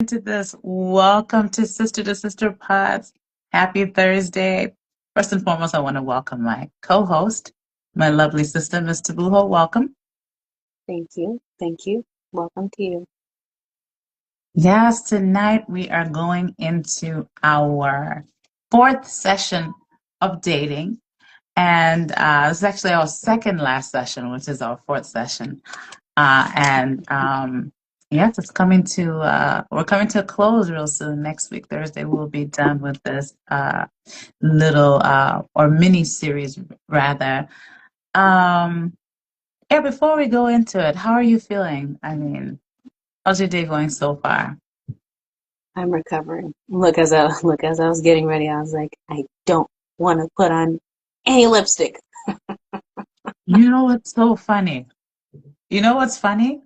into this. Welcome to Sister Pods. Happy Thursday. First and foremost, I want to welcome my co-host, my lovely sister, Miss Tabuho. Welcome. Thank you. Thank you. Welcome to you. Yes, tonight we are going into our fourth session of dating. And this is actually our second last session, which is our fourth session. And yes, it's coming to we're coming to a close real soon. Next week, Thursday, we'll be done with this little or mini series rather. Um, yeah, before we go into it, how are you feeling? I mean, how's your day going so far? I'm recovering. Look as I was getting ready, I was like, I don't want to put on any lipstick. You know what's so funny? You know what's funny?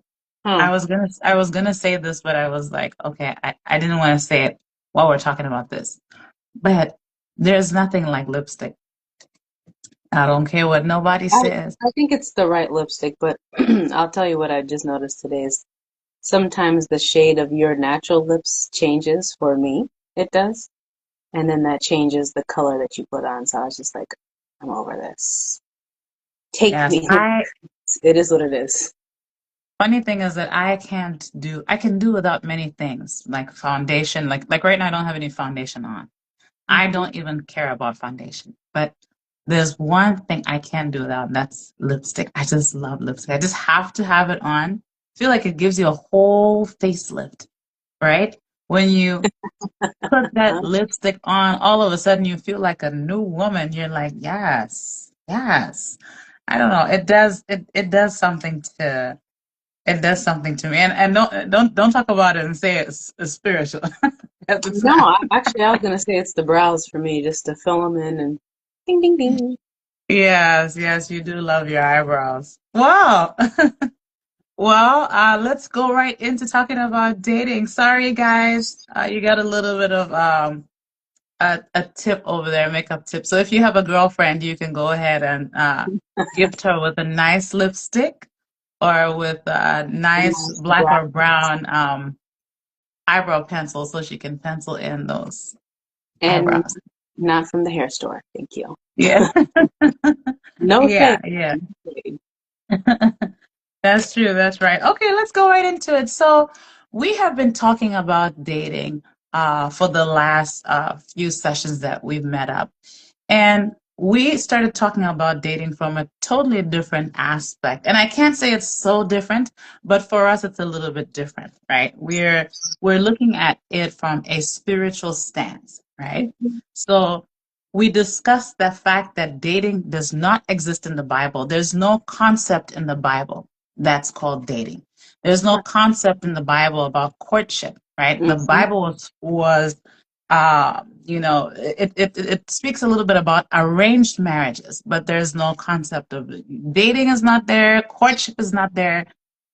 Hmm. I was gonna say this, but I was like, okay, I didn't want to say it while we're talking about this. But there's nothing like lipstick. I don't care what nobody I says. I think it's the right lipstick, but I'll tell you what I just noticed today is sometimes the shade of your natural lips changes for me. It does. And then that changes the color that you put on. So I was just like, I'm over this. Take Yes, me. It is what it is. funny thing is that I can do without many things like foundation. Like right now I don't have any foundation on. I Hmm. don't even care about foundation. But there's one thing I can do without, and that's lipstick. I just love lipstick. I just have to have it on. I feel like it gives you a whole facelift, right? When you put that lipstick on, all of a sudden you feel like a new woman. You're like, yes, yes. I don't know. It does something to me. And don't talk about it and say it's spiritual. 'Cause it's No, not. actually, I was gonna say it's the brows for me, just to fill them in and ding, ding, ding. Yes, yes, you do love your eyebrows. Wow. Well, let's go right into talking about dating. Sorry, guys, you got a little bit of a tip over there, makeup tip. So if you have a girlfriend, you can go ahead and gift her with a nice lipstick or with a A nice nice black brow or brown eyebrow pencil so she can pencil in those and eyebrows. not from the hair store. Thank you. Yeah. No Yeah, shade. yeah. No shade. That's true. That's right. Okay, let's go right into it. So, we have been talking about dating for the last few sessions that we've met up. And we started talking about dating from a totally different aspect. And I can't say it's so different, but for us it's a little bit different, right? We're looking at it from a spiritual stance, right? So we discussed the fact that dating does not exist in the Bible. There's no concept in the Bible that's called dating. There's no concept in the Bible about courtship, right? The Mhm. Bible was it speaks a little bit about arranged marriages, but there's no concept of dating is not there, courtship is not there.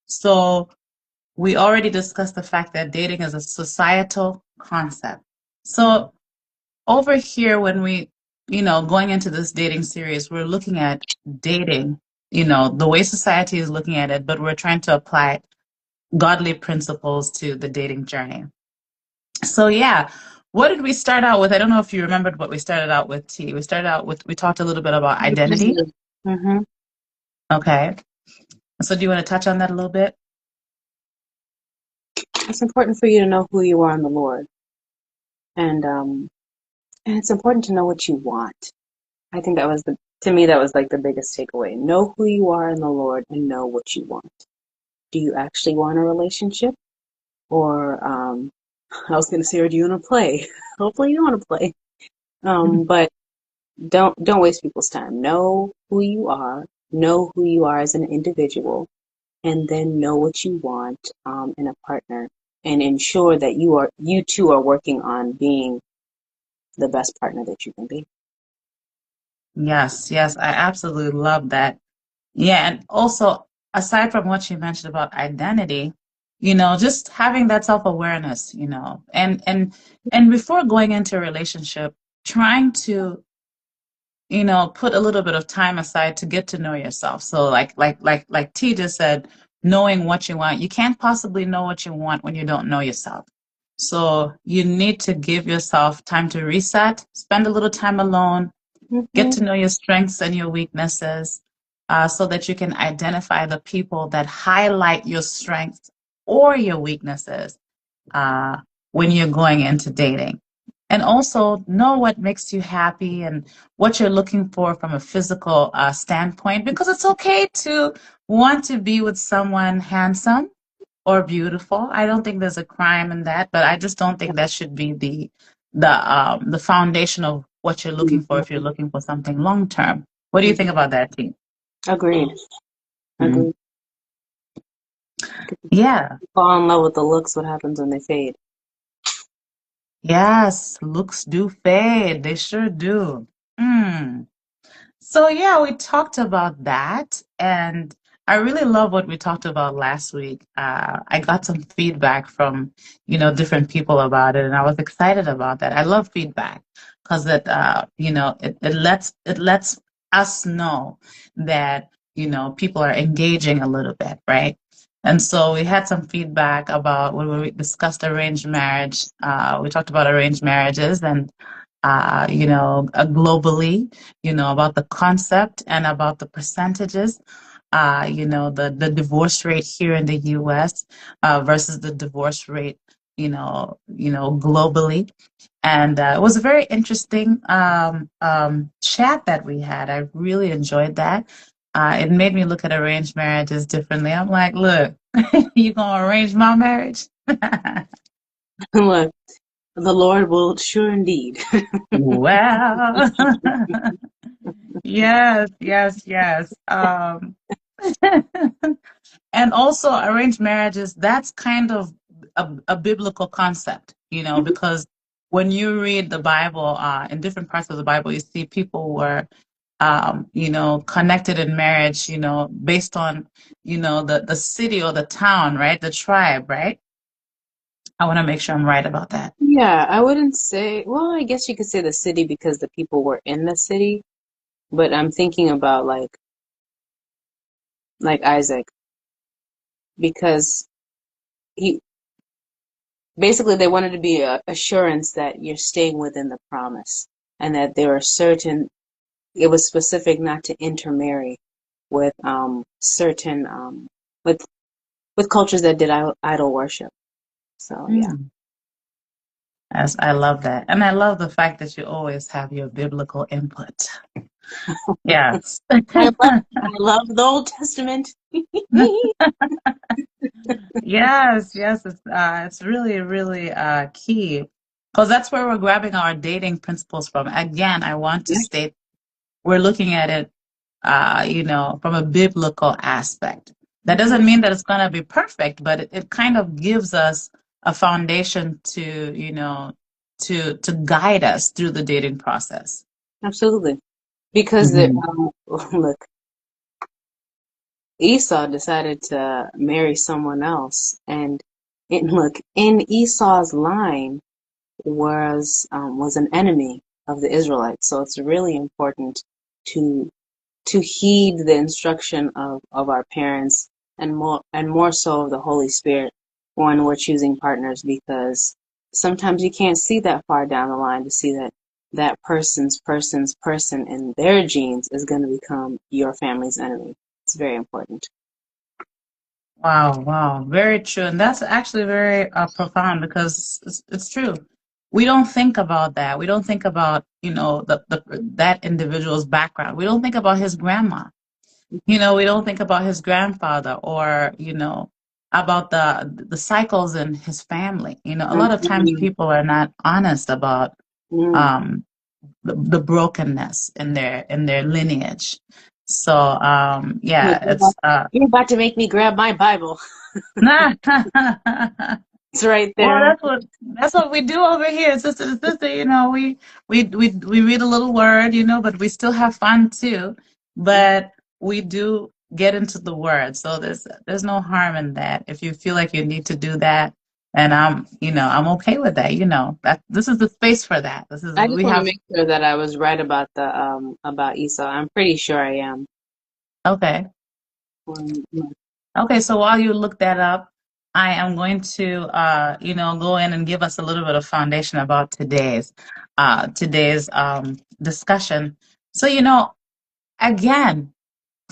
So we already discussed the fact that dating is a societal concept. So over here, when going into this dating series, we're looking at dating, the way society is looking at it, but we're trying to apply godly principles to the dating journey. So yeah, what did we start out with? I don't know if you remembered what we started out with, T. We talked a little bit about identity. Mhm. Okay. So do you want to touch on that a little bit? It's important for you to know who you are in the Lord, and um, and it's important to know what you want. I think that was to me that was like the biggest takeaway. Know who you are in the Lord and know what you want. Do you actually want a relationship, or I was gonna say, or do you want to play? Hopefully, you want to play. But don't waste people's time. Know who you are as an individual, and then know what you want in a partner, and ensure that you two are working on being the best partner that you can be. Yes, yes, I absolutely love that. Yeah, and also aside from what you mentioned about identity, just having that self-awareness, and before going into a relationship, trying to put a little bit of time aside to get to know yourself. So like T just said, knowing what you want. You can't possibly know what you want when you don't know yourself. So you need to give yourself time to reset, spend a little time alone, get to know your strengths and your weaknesses, so that you can identify the people that highlight your strengths or your weaknesses uh, when you're going into dating. And also know what makes you happy and what you're looking for from a physical standpoint, because it's okay to want to be with someone handsome or beautiful. I don't think there's a crime in that, but I just don't think that should be the foundation of what you're looking for if you're looking for something long term. What do you think about that, T? Agreed. Mm. Agreed. Yeah. Fall in love with the looks. What happens when they fade? Yes, looks do fade. They sure do. Mm. So yeah, we talked about that, and I really love what we talked about last week. I got some feedback from, different people about it, and I was excited about that. I love feedback because it lets us know that, people are engaging a little bit, right? And so we had some feedback about when we discussed arranged marriage. We talked about arranged marriages and globally, about the concept and about the percentages, the divorce rate here in the U.S. Versus the divorce rate, globally. And it was a very interesting chat that we had. I really enjoyed that. It made me look at arranged marriages differently. I'm like, look, you gonna arrange my marriage? Look, the Lord will sure indeed. Well, yes, yes, yes. And also arranged marriages, that's kind of a biblical concept, because when you read the Bible, in different parts of the Bible, you see people were, connected in marriage, based on, the city or the town, right? The tribe, right? I want to make sure I'm right about that. Yeah, I wouldn't say, well, I guess you could say the city because the people were in the city, but I'm thinking about like Isaac because he basically they wanted to be a assurance that you're staying within the promise and that there are certain it was specific not to intermarry with certain with cultures that did idol worship. So yeah. Mm. Yes, I love that. And I love the fact that you always have your biblical input. Yes. I love the Old Testament. Yes, yes, it's really, really key because that's where we're grabbing our dating principles from. Again, I want to state we're looking at it, from a biblical aspect. That doesn't mean that it's going to be perfect, but it kind of gives us a foundation to, to guide us through the dating process. Absolutely. Because Mhm. look, Esau decided to marry someone else, and look, in Esau's line was an enemy of the Israelites. So it's really important to heed the instruction of our parents and more so of the Holy Spirit when we're choosing partners because sometimes you can't see that far down the line to see that that person's person and their genes is going to become your family's enemy. It's very important. Wow, wow, very true. And that's actually very profound because it's true. We don't think about that. We don't think about, that individual's background. We don't think about his grandma. We don't think about his grandfather or, about the cycles in his family. A lot of times Mhm. people are not honest about Mm. um, the brokenness in their lineage. So Look, yeah, it's you're about to make me grab my Bible. It's right well, there. that's what we do over here, sister to sister. We read a little word, but we still have fun too. But we do get into the word, so there's no harm in that. If you feel like you need to do that, and I'm okay with that. That this is the space for that. This is I just we want to have make sure that I was right about the about Esau. I'm pretty sure I am. okay. Um, Okay, so while you look that up, I am going to, go in and give us a little bit of foundation about today's discussion. So, again,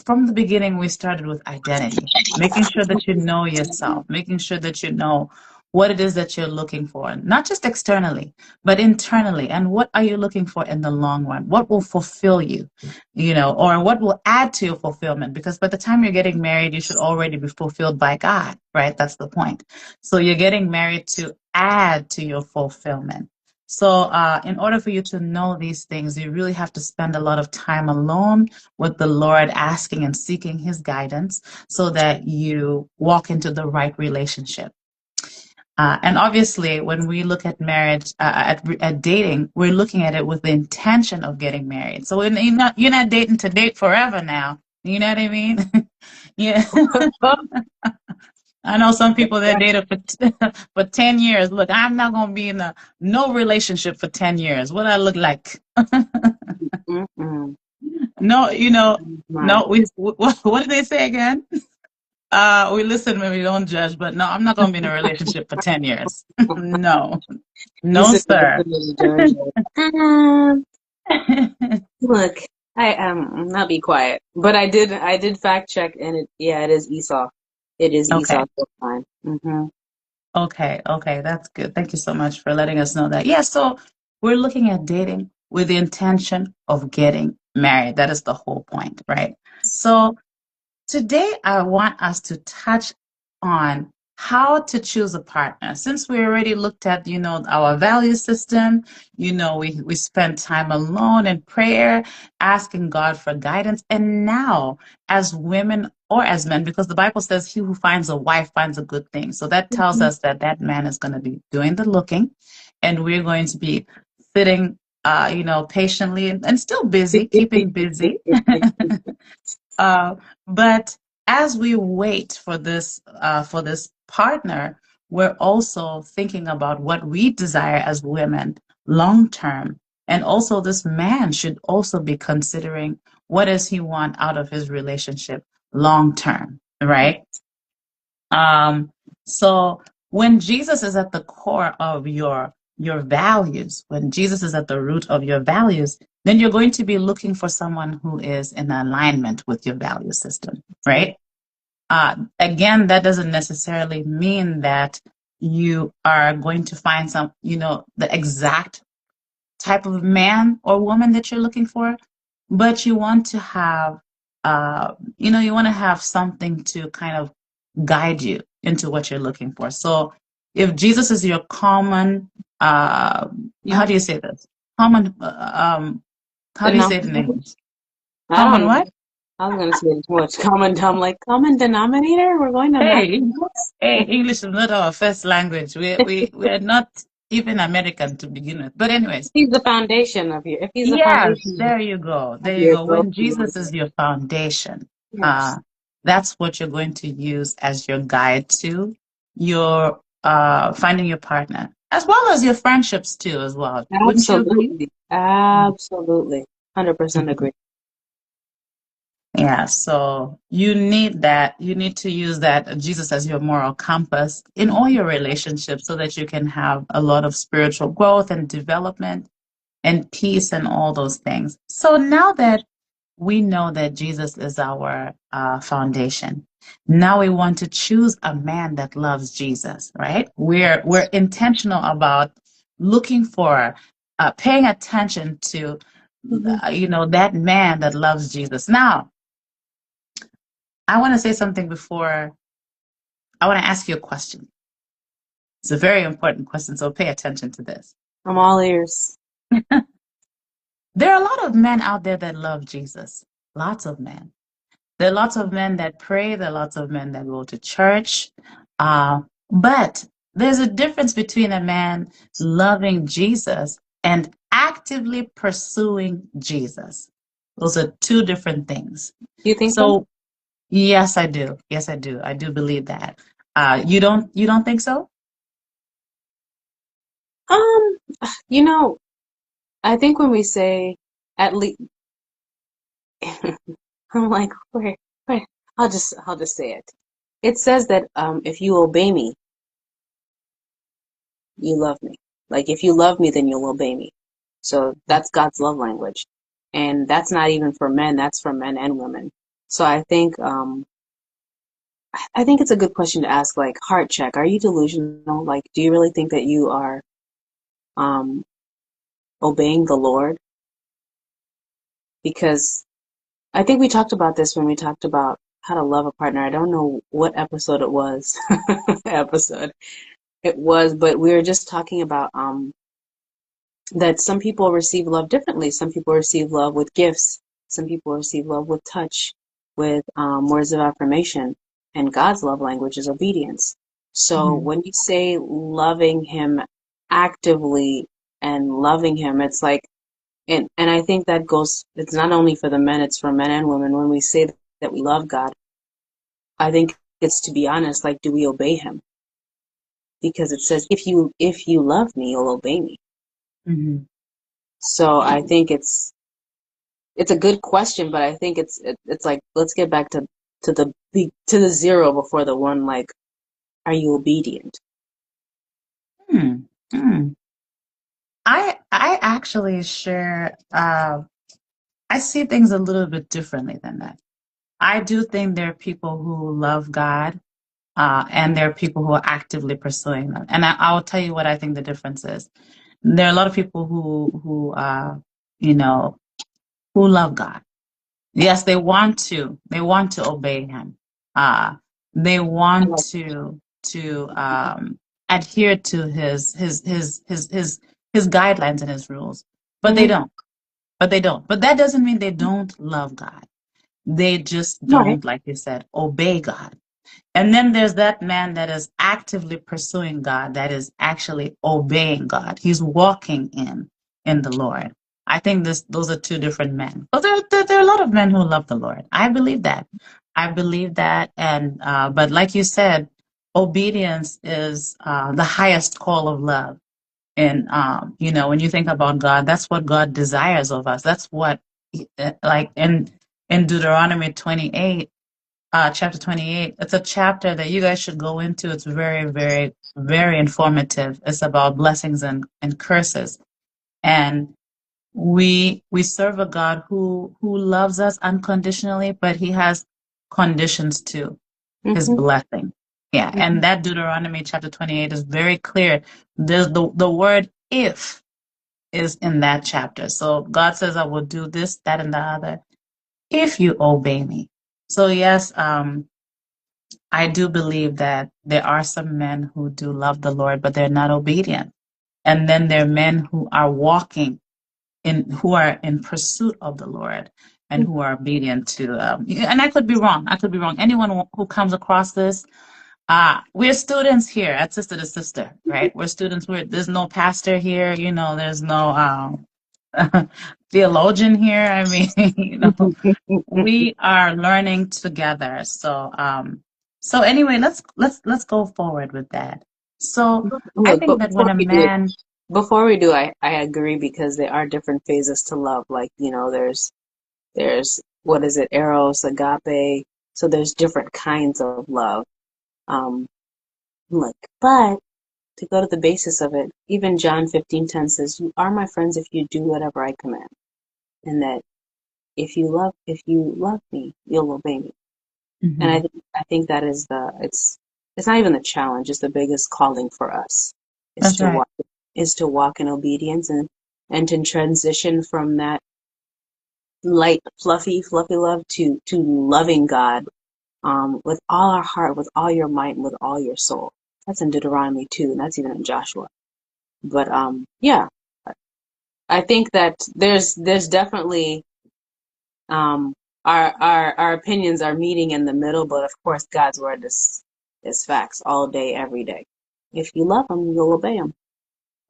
from the beginning, we started with identity, making sure that you know yourself, making sure that you know what it is that you're looking for, not just externally, but internally. And what are you looking for in the long run? What will fulfill you, or what will add to your fulfillment? Because by the time you're getting married, you should already be fulfilled by God, right? That's the point. So you're getting married to add to your fulfillment. So, in order for you to know these things, you really have to spend a lot of time alone with the Lord, asking and seeking His guidance so that you walk into the right relationship. And obviously, when we look at marriage, at dating, we're looking at it with the intention of getting married. So you're not dating to date forever now. You know what I mean? Yeah. I know some people that dated for 10 years. Look, I'm not going to be in no relationship for 10 years. What I look like? Mm-mm. No, My. no, what did they say again? We listen when we don't judge, but no, I'm not going to be in a relationship for 10 years. No, You no, said sir. Georgia. Look, I'll be quiet. But I did fact check, and it is Esau. It is Okay, Esau this time. Mm-hmm. okay, that's good. Thank you so much for letting us know that. Yeah, so we're looking at dating with the intention of getting married. That is the whole point, right? So today, I want us to touch on how to choose a partner. Since we already looked at, our value system, we spent time alone in prayer, asking God for guidance. And now, as women or as men, because the Bible says, he who finds a wife finds a good thing. So that tells us that that man is going to be doing the looking, and we're going to be sitting, patiently and still busy, keeping busy. Uh, but as we wait for this partner, we're also thinking about what we desire as women long term. And also this man should also be considering what does he want out of his relationship long term, right? Um, so when Jesus is at the core of your values, when Jesus is at the root of your values, then you're going to be looking for someone who is in alignment with your value system, right? Again, that doesn't necessarily mean that you are going to find the exact type of man or woman that you're looking for, but you want to have, you want to have something to kind of guide you into what you're looking for. So if Jesus is your common, how Yep. do you say this? Common, how do you say it in Denominator? English? I Common don't know. what? I was gonna say too much. Common denominator? We're going to math. Hey, hey, English is not our first language. We're not even American to begin with. But anyways, He's the foundation of your. If he's the yes, foundation there you go. of There you your go. growth, When Jesus is your foundation, uh, yes, that's what you're going to use as your guide to your finding your partner, as well as your friendships too, as well. Wouldn't you agree? absolutely, absolutely, 100% Mhm. agree. Yeah, so you need that. You need to use that Jesus as your moral compass in all your relationships so that you can have a lot of spiritual growth and development and peace and all those things. So now that we know that Jesus is our foundation, now we want to choose a man that loves Jesus, right? We're intentional about looking for, paying attention to, Hmm. that man that loves Jesus. Now, I want to say something before. I want to ask you a question. It's a very important question, so pay attention to this. I'm all ears. There are a lot of men out there that love Jesus. Lots of men. There are lots of men that pray. There are lots of men that go to church. But there's a difference between a man loving Jesus and actively pursuing Jesus. Those are two different things. Do you think so? So yes, I do. Yes, I do. I do believe that. You don't think so? Um, you know, I think when we say at least, I'm like, where? I'll just say it. it says that if you obey me, you love me. Like if you love me, then you'll obey me. So that's God's love language. And that's not even for men, that's for men and women. So I think it's a good question to ask, like heart check. Are you delusional? Like, do you really think that you are um obeying the Lord? Because I think we talked about this when we talked about how to love a partner. I don't know what episode it was. Episode it was, but we were just talking about that some people receive love differently. Some people receive love with gifts. Some people receive love with touch, with words of affirmation. And God's love language is obedience. So Mhm. when you say loving Him actively and loving Him, it's like, and I think that goes, it's not only for the men, it's for men and women. When we say that we love God, I think it's to be honest, like, do we obey Him? Because it says, if you love me, you'll obey me. Mhm. So I think it's a good question, but I think it's like let's get back to the zero before the one. Like, are you obedient? Hmm. Hmm. I actually share I see things a little bit differently than that. I do think there are people who love God, and there are people who are actively pursuing them. And I will tell you what I think the difference is. There are a lot of people you know, who love God. Yes, they want to obey Him. Uh, they want to adhere to his guidelines and His rules, but they Mm-hmm. don't. But they don't. But that doesn't mean they don't love God. They just Right. don't, like you said, obey God. And then there's that man that is actively pursuing God, that is actually obeying God. He's walking in the Lord. I think those are two different men. But there are a lot of men who love the Lord. I believe that. I believe that. And but like you said, obedience is the highest call of love. And when you think about God, that's what God desires of us. That's what, like in Deuteronomy 28, chapter 28. It's a chapter that you guys should go into. It's very, very, very informative. It's about blessings and curses. And we serve a God who loves us unconditionally, but He has conditions to His Mm-hmm. blessing. Yeah, Mm-hmm. and that Deuteronomy chapter 28 is very clear. There's the word if is in that chapter. So God says, I will do this, that, and the other if you obey me. So yes, I do believe that there are some men who do love the Lord, but they're not obedient. And then there are men who are who are in pursuit of the Lord and who are obedient to, and I could be wrong. I could be wrong. Anyone who comes across this, we're students here at Sister to Sister, right? We're students. There's no pastor here. There's no, theologian here. I mean, we are learning together. So anyway, let's go forward with that. So I Look, think but that when a man, before we do, I agree because there are different phases to love. Like, there's what is it, eros, agape. So there's different kinds of love. Um, like, but to go to the basis of it, even John 15:10 says, "You are my friends if you do whatever I command," and that if you love me, you'll obey me. And I Mhm, think I think that is it's not even the challenge, it's the biggest calling for us is that's to right. walk in obedience and to transition from that light, fluffy love to loving God with all our heart, with all your might, and with all your soul. That's in Deuteronomy 2, and that's even in Joshua. But yeah, I think that there's definitely um, our opinions are meeting in the middle, but of course God's word is facts all day, every day. If you love Him, you'll obey Him.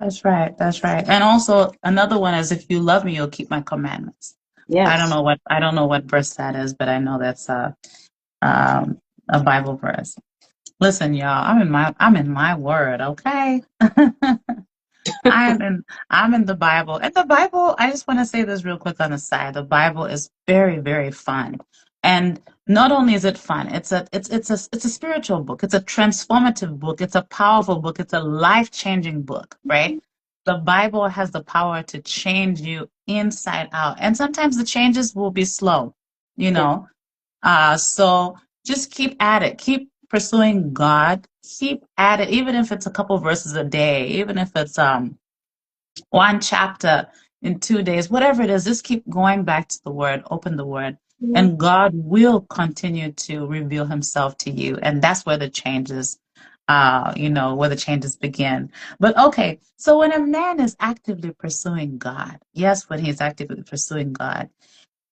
That's right. That's right. And also another one is, if you love me, you'll keep my commandments. Yes. I don't know what verse that is, but I know that's um, a Bible verse. Listen, y'all, I'm in my word, okay? I'm in the Bible. And the Bible, I just want to say this real quick on the side. The Bible is very, very fun. And not only is it fun, it's a spiritual book. It's a transformative book. It's a powerful book. It's a life-changing book, right? The Bible has the power to change you inside out. And sometimes the changes will be slow, you Yeah. know. So just keep at it. Keep pursuing God. Keep at it, even if it's a couple verses a day, even if it's one chapter in 2 days, whatever it is, just keep going back to the word, open the word, Mhm. and God will continue to reveal himself to you. And that's where the changes, where the changes begin. But okay, so when a man is actively pursuing God, yes, when he's actively pursuing God,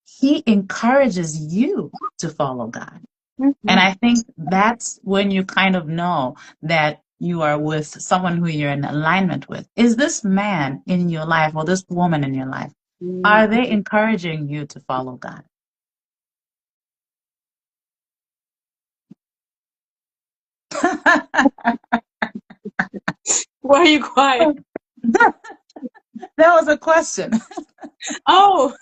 he encourages you to follow God. And Mhm. I think that's when you kind of know that you are with someone who you're in alignment with. Is this man in your life or this woman in your life, are Mhm. they encouraging you to follow God? Why are you quiet? That was a question. Oh,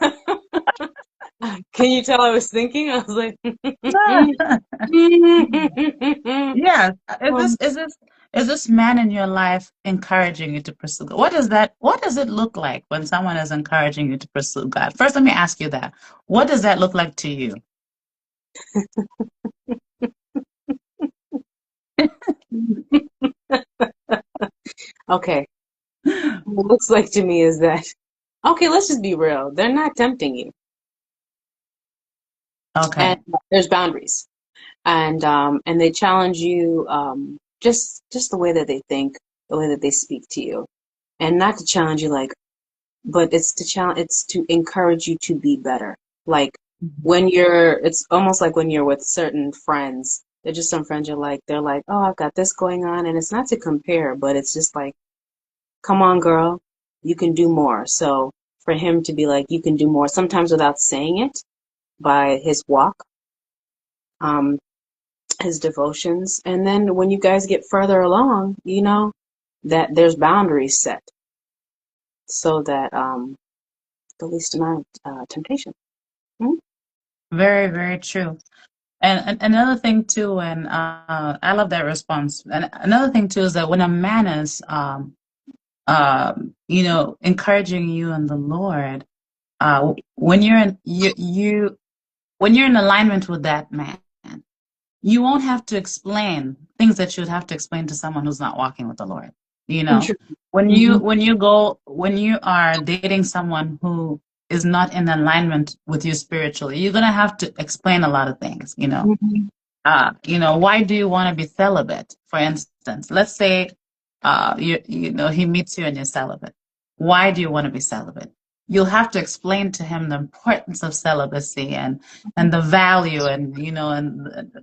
can you tell I was thinking? I was like, Yes. Is this um, is this is this man in your life encouraging you to pursue God? What does it look like when someone is encouraging you to pursue God? First, let me ask you that. What does that look like to you? okay. What it looks like to me is that, okay, let's just be real. They're not tempting you. And Okay. there's boundaries. And they challenge you just the way that they think, the way that they speak to you. And not to challenge you like, but it's to encourage you to be better. Like Mhm. when you're it's almost like when you're with certain friends. They're just some friends they're like, "Oh, I've got this going on." And it's not to compare, but it's just like, "Come on, girl. You can do more." So for him to be like, "You can do more," sometimes without saying it, by his walk, um his devotions. And then when you guys get further along, that there's boundaries set so that the least amount of temptation. Mhm. Very, very true. And another thing too, and I love that response. And another thing too is that when a man is, encouraging you in the Lord, when you're in when you're in alignment with that man, you won't have to explain things that you would have to explain to someone who's not walking with the Lord. You know, True. Hmm. when you are dating someone who is not in alignment with you spiritually, you're gonna have to explain a lot of things, Hmm. why do you want to be celibate? For instance, let's say, he meets you and you're celibate. Why do you want to be celibate? You'll have to explain to him the importance of celibacy and the value and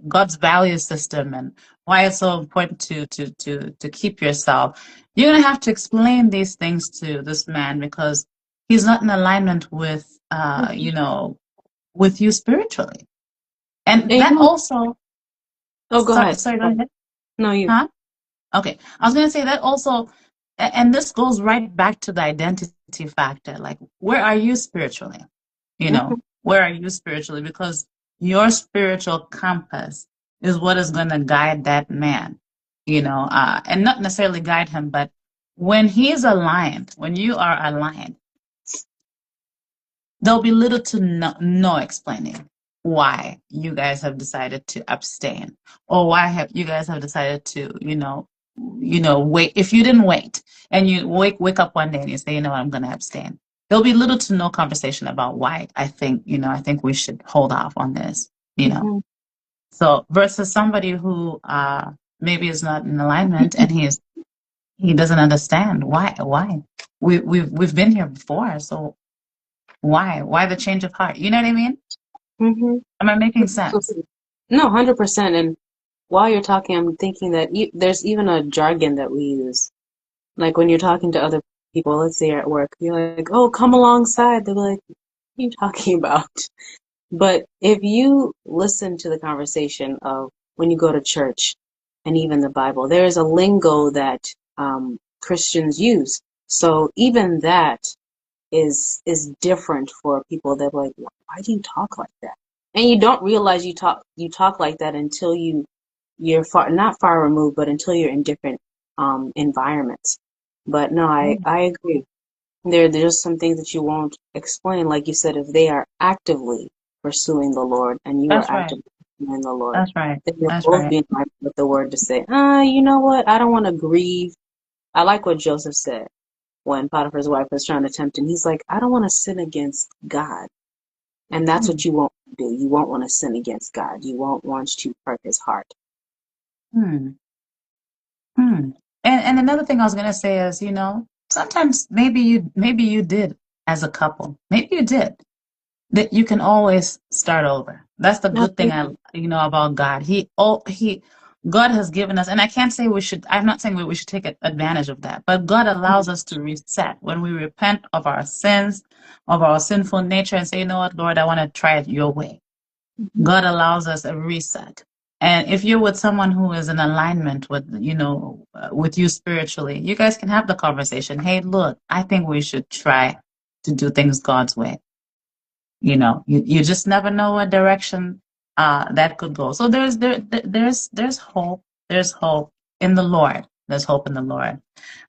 God's value system and why it's so important to keep yourself. You're gonna have to explain these things to this man because he's not in alignment with you spiritually. And And that also oh, go Sorry, ahead. sorry, go ahead. No, you. Huh? Okay. I was going to say that also, and this goes right back to the identity factor. Like, where are you spiritually? Hmm. Where are you spiritually? Because your spiritual compass is what is going to guide that man, and not necessarily guide him, but when he's aligned, when you are aligned, there'll be little to no explaining why you guys have decided to abstain or why have you guys have decided to, wait. If you didn't wait and you wake up one day and you say, you know what, I'm going to abstain. There'll be little to no conversation about why I think we should hold off on this, you know. Hmm. So versus somebody who maybe is not in alignment and he doesn't understand why. We've been here before, so why the change of heart? You know what I mean? Hmm. Am I making sense? No, 100%. And while you're talking, I'm thinking that there's even a jargon that we use. Like when you're talking to other people, let's say you're at work, you're like, "Oh, come alongside." They'll be like, "What are you talking about?" But if you listen to the conversation of when you go to church and even the Bible, there is a lingo that Christians use. So even that is different for people that are like, why do you talk like that? And you don't realize you talk like that until you're not far removed, but until you're in different environments. But no, I agree. There's some things that you won't explain, like you said, if they are actively pursuing the Lord and you are That's right. actively pursuing the Lord, That's right. then you'll That's both right. be in line with the word to say, you know what? I don't want to grieve. I like what Joseph said when Potiphar's wife was trying to tempt him. He's like, I don't want to sin against God. And that's Hmm. what you won't do. You won't want to sin against God. You won't want to hurt his heart. Hmm. Hmm. And another thing I was gonna say is, sometimes maybe you did as a couple. Maybe you did. That you can always start over. That's the good thing about God. God has given us, and I can't say we should, I'm not saying we should take advantage of that, but God allows us to reset when we repent of our sins, of our sinful nature, and say, you know what, Lord, I want to try it your way. God allows us a reset. And if you're with someone who is in alignment with you spiritually, you guys can have the conversation. Hey, look, I think we should try to do things God's way. You just never know what direction that could go. So there's hope. There's hope in the Lord. There's hope in the Lord.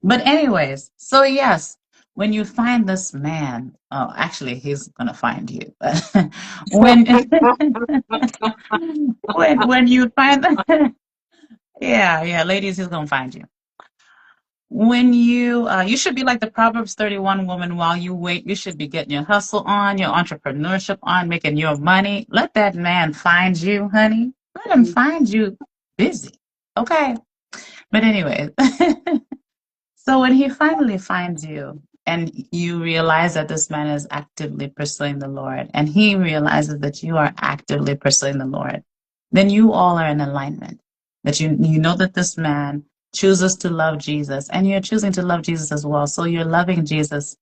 But anyways, so yes, when you find this man, oh, actually, he's gonna find you. when when you find yeah, ladies, he's gonna find you. When you should be like the Proverbs 31 woman. While you wait, you should be getting your hustle on, your entrepreneurship on, making your money. Let that man find you, honey. Let him find you busy. Okay. But anyway, so when he finally finds you and you realize that this man is actively pursuing the Lord and he realizes that you are actively pursuing the Lord, then you all are in alignment. That you know that this man chooses to love Jesus and you're choosing to love Jesus as well. So you're loving Jesus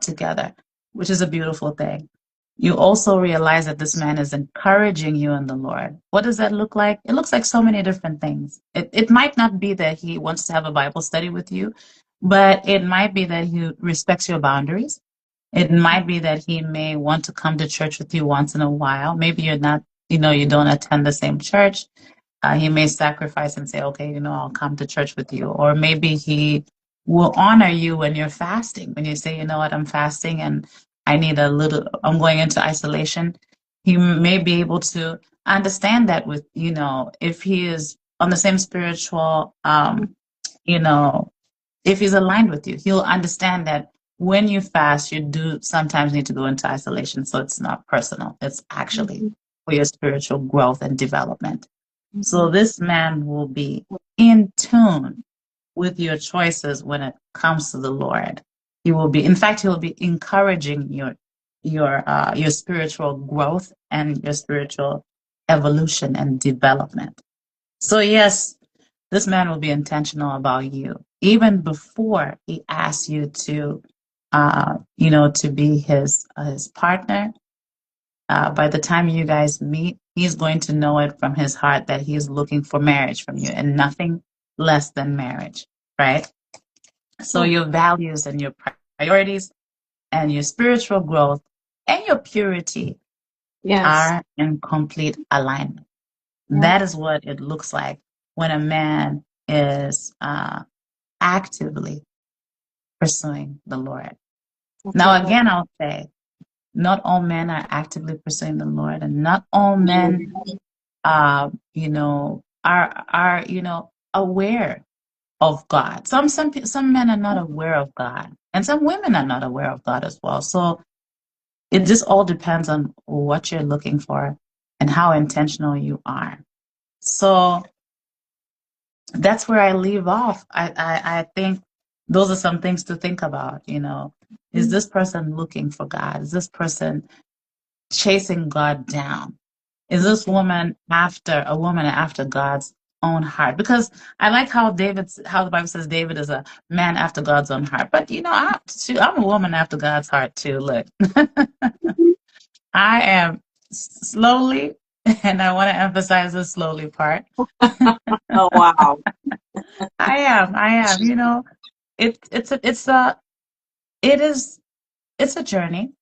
together, which is a beautiful thing. You also realize that this man is encouraging you in the Lord. What does that look like? It looks like so many different things. It might not be that he wants to have a Bible study with you, but it might be that he respects your boundaries. It might be that he may want to come to church with you once in a while. Maybe you're not, you don't attend the same church. He may sacrifice and say, okay, I'll come to church with you. Or maybe he will honor you when you're fasting. When you say, you know what, I'm fasting and I'm going into isolation. He may be able to understand that if he is on the same spiritual, you know, if he's aligned with you, he'll understand that when you fast, you do sometimes need to go into isolation. So it's not personal. It's actually for your spiritual growth and development. So this man will be in tune with your choices when it comes to the Lord. In fact, he will be encouraging your spiritual growth and your spiritual evolution and development. So yes, this man will be intentional about you even before he asks you to be his partner. By the time you guys meet, he's going to know it from his heart that he's looking for marriage from you and nothing less than marriage, right? So your values and your priorities and your spiritual growth and your purity Yes. are in complete alignment. Yeah. That is what it looks like when a man is actively pursuing the Lord. That's Now, right. again, I'll say, not all men are actively pursuing the Lord, and not all men are aware of God. Some men are not aware of God, and some women are not aware of God as well. So it just all depends on what you're looking for and how intentional you are. So that's where I leave off. I think those are some things to think about. Is this person looking for God? Is this person chasing God down? Is this woman after a woman after God's own heart? Because I like how the Bible says David is a man after God's own heart. But I'm a woman after God's heart too. Look, I am slowly, and I want to emphasize the slowly part. Oh, wow. I am. It it's a it's a it is it's a journey.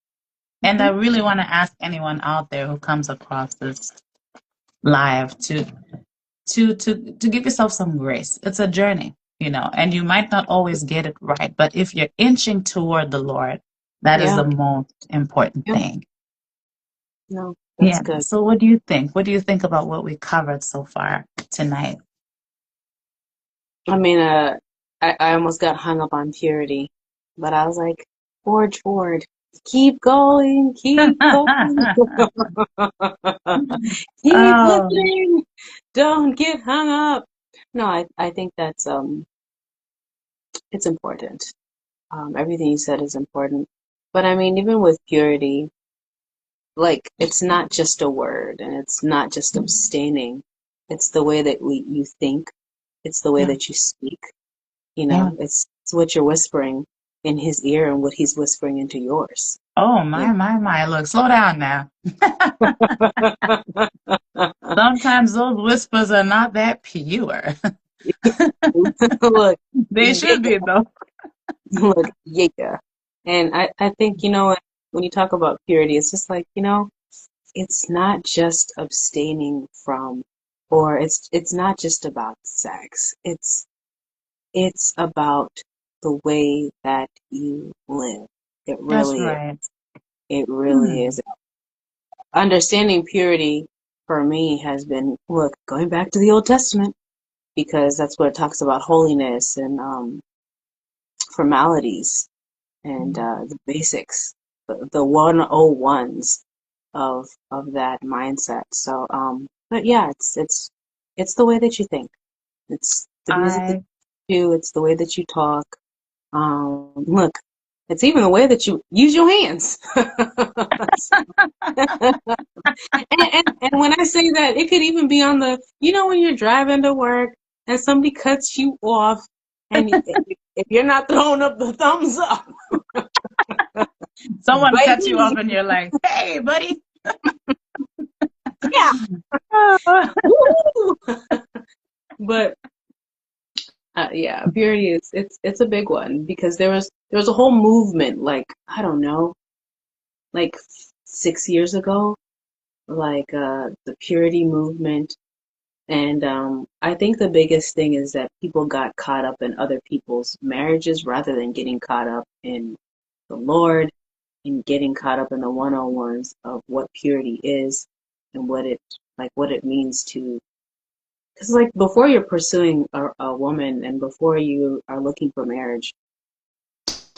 And I Mhm. really want to ask anyone out there who comes across this live to give yourself some grace. It's a journey, and you might not always get it right, but if you're inching toward the Lord, that is Yeah. the most important Yeah. thing. No, that's Yeah. good. So what do you think? What do you think about what we covered so far tonight? I mean, I almost got hung up on purity, but I was like, forge forward. Keep going, keep going. Keep Oh, listening. Don't get hung up. No, I think that's it's important. Everything you said is important. But I mean, even with purity, like it's not just a word and it's not just abstaining. It's the way that you think. It's the way yeah, that you speak. yeah. It's what you're whispering in his ear and what he's whispering into yours. Oh, You my. Look, slow down now. know? Sometimes those whispers are not that pure. Look, They yeah, should be, though. look, yeah. And I think, when you talk about purity, it's just like, it's not just abstaining from, or it's not just about sex. It's about the way that you live. It That's really is. right. It really Hmm. is. Understanding purity for me has been, look, going back to the Old Testament, because that's what it talks about holiness and formalities and the basics, the 101s of that mindset. So, but yeah, it's the way that you think. It's the music that I you do. It's the way that you talk. Look, it's even the way that you use your hands. And when I say that, it could even be on when you're driving to work and somebody cuts you off, and if you're not throwing up the thumbs up, Someone cuts you off baby, and you're like, "Hey, buddy." yeah, Oh, woo! But yeah, purity is it's a big one because there was a whole movement, like I don't know, like 6 years ago, like the purity movement. And I think the biggest thing is that people got caught up in other people's marriages rather than getting caught up in the Lord and getting caught up in the one-on-ones of what purity is and what it means to. Because like before you're pursuing a woman and before you are looking for marriage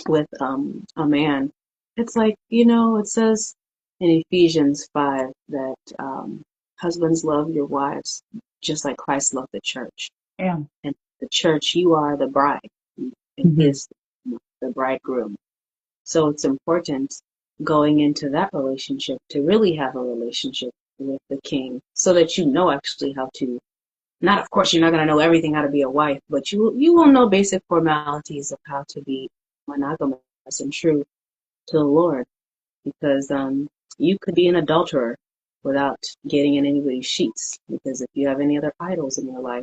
with a man, it's like it says in Ephesians 5 that husbands love your wives just like Christ loved the church. yeah. And the church, you are the bride, and he Hmm. is the bridegroom. So it's important going into that relationship to really have a relationship with the king so that you know actually how to, not of course you're not going to know everything how to be a wife, but you will know basic formalities of how to be monogamous and true to the Lord, because you could be an adulterer without getting in anybody's sheets, because if you have any other idols in your life,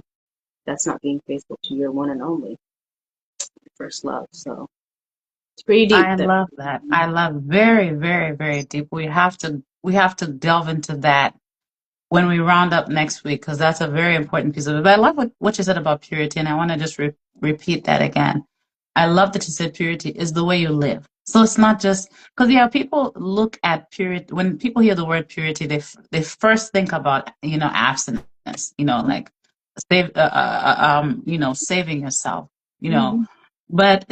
that's not being faithful to your one and only first love. So it's pretty deep I there. love that. I love very, very, very deep. We have to delve into that when we round up next week because that's a very important piece of it. But I love what you said about purity, and I want to just repeat that again. I love that you said purity is the way you live. So it's not just because people look at purity when people hear the word purity, they first think about abstinence, like saving yourself, you know. Hmm. But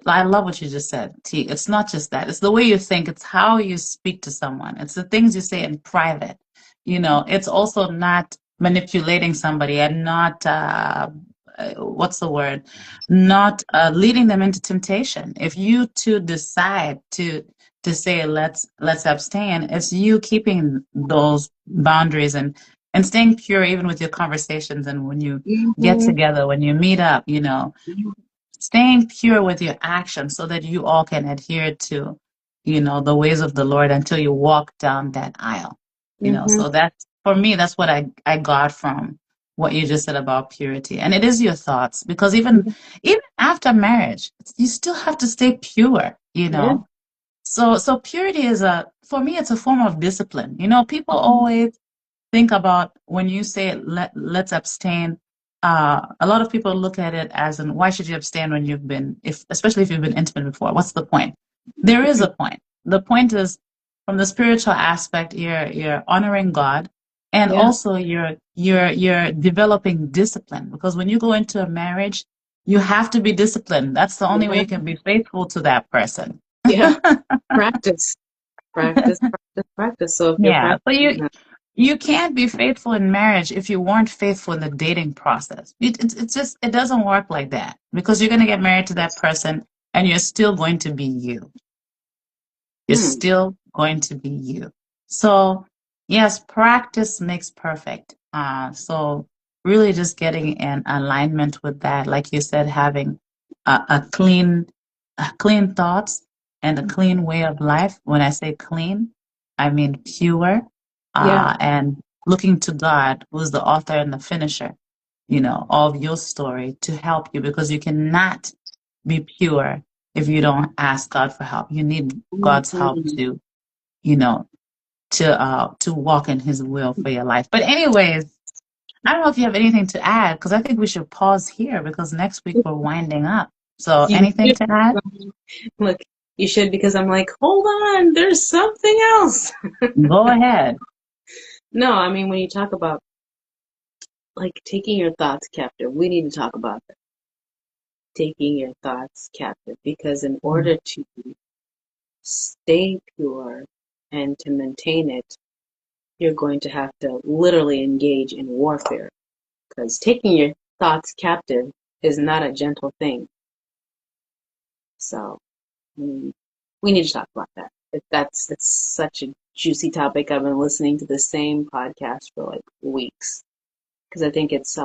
I love what you just said, T. It's not just that. It's the way you think. It's how you speak to someone. It's the things you say in private. It's also not manipulating somebody and not what's the word? Not leading them into temptation. If you two decide to say let's abstain, it's you keeping those boundaries and staying pure even with your conversations and when you get Hmm. together, when you meet up, staying pure with your actions so that you all can adhere to the ways of the Lord until you walk down that aisle. Hmm. So that's for me, that's what I got from what you just said about purity. And it is your thoughts because even after marriage, you still have to stay pure. Yeah. So purity is for me, it's a form of discipline. You know, people always think about when you say let's abstain. A lot of people look at it as in why should you abstain when you've been, if especially if you've been intimate before? What's the point? There is a point. The point is from the spiritual aspect, you're honoring God, and Yeah. also you're developing discipline because when you go into a marriage, you have to be disciplined. That's the only way Yeah. you can be faithful to that person. Yeah. Practice, practice, practice, practice. So if you're Yeah. So practicing that, you can't be faithful in marriage if you weren't faithful in the dating process. It's just, it doesn't work like that because you're going to get married to that person and you're still going to be you. You're hmm, still going to be you. So, yes, practice makes perfect. So really just getting in alignment with that, like you said, having a clean thoughts and a clean way of life. When I say clean, I mean pure, yeah, and looking to God, who's the author and the finisher, of your story to help you because you cannot be pure if you don't ask God for help. You need God's help mhm. to, you know, to walk in his will for your life. But anyways, I don't know if you have anything to add because I think we should pause here because next week we're winding up. So You anything should. to add? Look, you should because I'm like, hold on, there's something else. Go ahead. No, I mean when you talk about like taking your thoughts captive, we need to talk about that. Taking your thoughts captive because in order to stay pure and to maintain it, you're going to have to literally engage in warfare because taking your thoughts captive is not a gentle thing. So we need to talk about that. It's such a juicy topic. I've been listening to the same podcast for like weeks because I think it's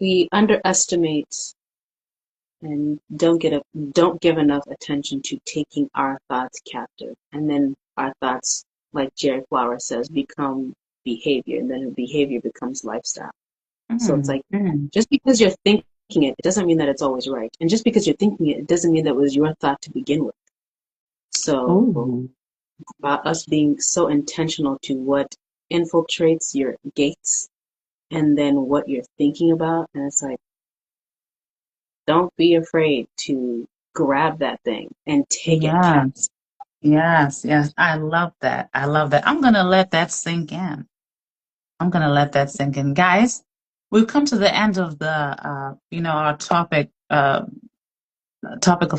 we underestimate and don't give enough attention to taking our thoughts captive, and then our thoughts, like Jerry Flower says, become behavior, and then behavior becomes lifestyle. So it's Mm, like mm. just because you're thinking it doesn't mean that it's always right, and just because you're thinking it doesn't mean that it was your thought to begin with. So Ooh. about us being so intentional to what infiltrates your gates and then what you're thinking about. And it's like, don't be afraid to grab that thing and take it captive. Yes. Yes. Yes. I love that. I love that. I'm going to let that sink in. I'm going to let that sink in. Guys, we've come to the end of our topic of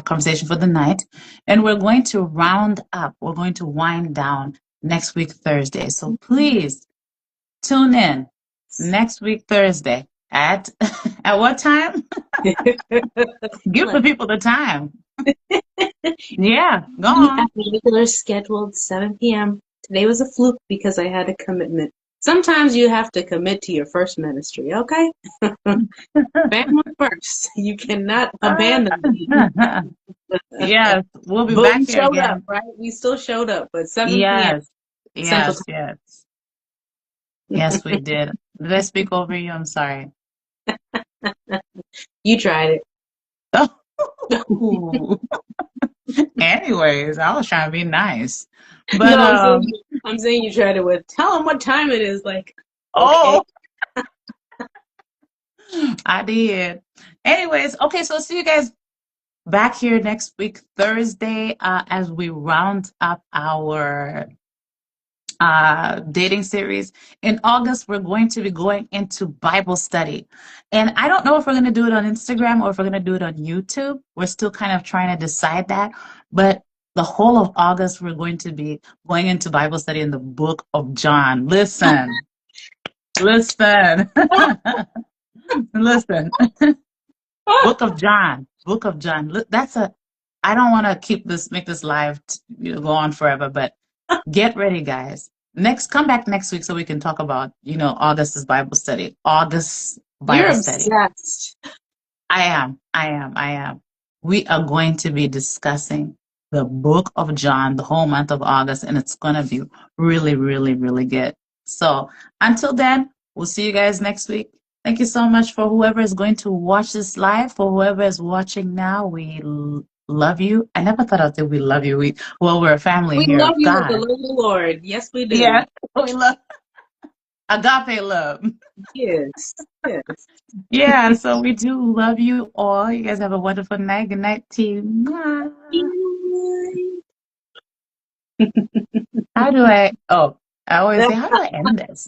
conversation for the night. And we're going to round up. We're going to wind down next week, Thursday. So please tune in next week, Thursday at at what time? Give the Look, people the time. Yeah, go we have on. a regular scheduled 7 p.m. Today was a fluke because I had a commitment. Sometimes you have to commit to your first ministry, okay? Family first. You cannot abandon them. Yes, we'll be But back we here showed up, again. right? We still showed up, but 7 p.m. Yes, Central yes, yes. Yes, we did. Did I speak over you? I'm sorry. Time. You tried it. Oh. Anyways, I was trying to be nice. But No, I'm saying you tried it with tell them what time it is. Like, okay. oh, I did. Anyways, okay, so see you guys back here next week, Thursday, as we round up our dating series. In August, we're going to be going into Bible study. And I don't know if we're going to do it on Instagram or if we're going to do it on YouTube. We're still kind of trying to decide that. But the whole of August, we're going to be going into Bible study in the book of John. Listen, listen. Book of John. Book of John. I don't want to make this live, go on forever, but get ready, guys. Come back next week so we can talk about, August's Bible study. August You're Bible study. obsessed. I am. We are going to be discussing the book of John the whole month of August, and it's going to be really, really, really good. So until then, we'll see you guys next week. Thank you so much for whoever is going to watch this live. For whoever is watching now, we love you. I never thought I'd say we love you. We're a family We here love of you with the God. love of the Lord. Yes, we do. Yeah, we love agape love. Yes. Yes. Yeah, so we do love you all. You guys have a wonderful night. Good night, team. Mwah. How do I? Oh, I always say, how do I end this?